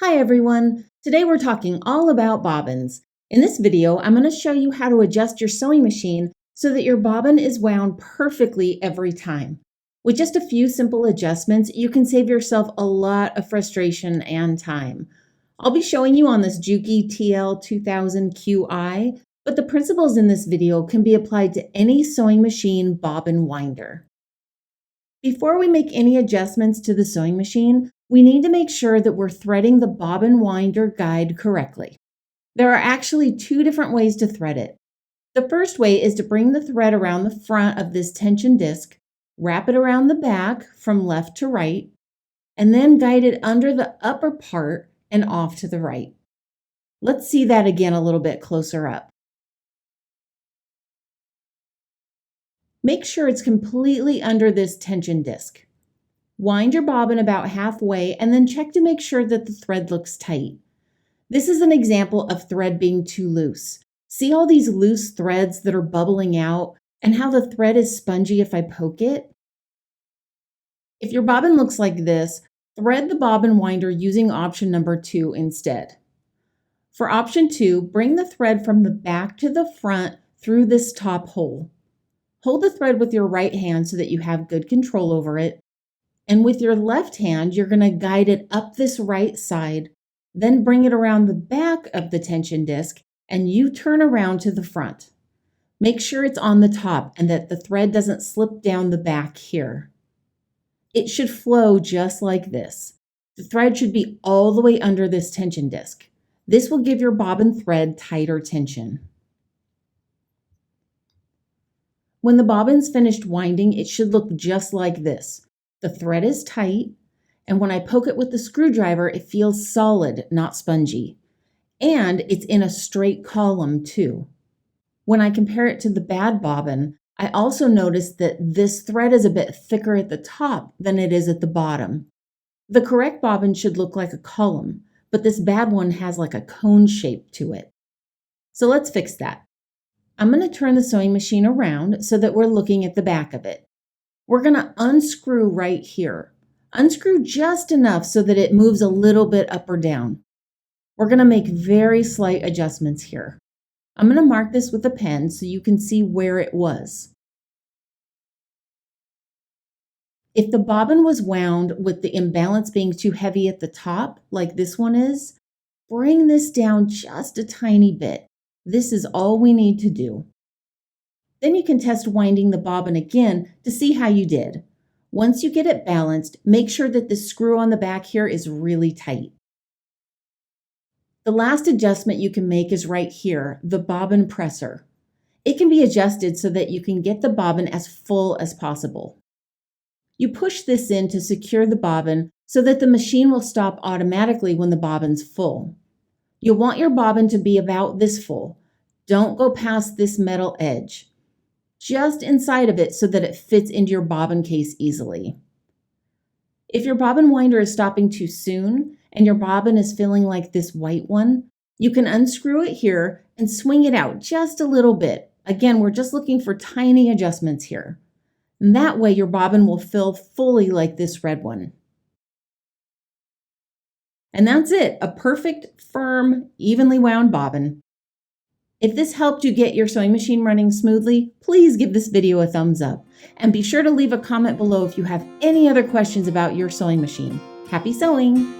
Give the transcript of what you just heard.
Hi everyone! Today we're talking all about bobbins. In this video, I'm going to show you how to adjust your sewing machine so that your bobbin is wound perfectly every time. With just a few simple adjustments, you can save yourself a lot of frustration and time. I'll be showing you on this Juki TL2000QI, but the principles in this video can be applied to any sewing machine bobbin winder. Before we make any adjustments to the sewing machine, we need to make sure that we're threading the bobbin winder guide correctly. There are actually two different ways to thread it. The first way is to bring the thread around the front of this tension disc, wrap it around the back from left to right, and then guide it under the upper part and off to the right. Let's see that again a little bit closer up. Make sure it's completely under this tension disc. Wind your bobbin about halfway and then check to make sure that the thread looks tight. This is an example of thread being too loose. See all these loose threads that are bubbling out and how the thread is spongy if I poke it? If your bobbin looks like this, thread the bobbin winder using option number 2 instead. For option 2, bring the thread from the back to the front through this top hole. Hold the thread with your right hand so that you have good control over it. And with your left hand, you're going to guide it up this right side, then bring it around the back of the tension disc, and you turn around to the front. Make sure it's on the top and that the thread doesn't slip down the back here. It should flow just like this. The thread should be all the way under this tension disc. This will give your bobbin thread tighter tension. When the bobbin's finished winding, it should look just like this. The thread is tight, and when I poke it with the screwdriver, it feels solid, not spongy. And it's in a straight column too. When I compare it to the bad bobbin, I also noticed that this thread is a bit thicker at the top than it is at the bottom. The correct bobbin should look like a column, but this bad one has like a cone shape to it. So let's fix that. I'm going to turn the sewing machine around so that we're looking at the back of it. We're going to unscrew right here. Unscrew just enough so that it moves a little bit up or down. We're going to make very slight adjustments here. I'm going to mark this with a pen so you can see where it was. If the bobbin was wound with the imbalance being too heavy at the top, like this one is, bring this down just a tiny bit. This is all we need to do. Then you can test winding the bobbin again to see how you did. Once you get it balanced, make sure that the screw on the back here is really tight. The last adjustment you can make is right here, the bobbin presser. It can be adjusted so that you can get the bobbin as full as possible. You push this in to secure the bobbin so that the machine will stop automatically when the bobbin's full. You'll want your bobbin to be about this full. Don't go past this metal edge. Just inside of it so that it fits into your bobbin case easily. If your bobbin winder is stopping too soon and your bobbin is feeling like this white one, you can unscrew it here and swing it out just a little bit. Again, we're just looking for tiny adjustments here. And that way your bobbin will fill fully like this red one. And that's it, a perfect, firm, evenly wound bobbin. If this helped you get your sewing machine running smoothly, please give this video a thumbs up. And be sure to leave a comment below if you have any other questions about your sewing machine. Happy sewing!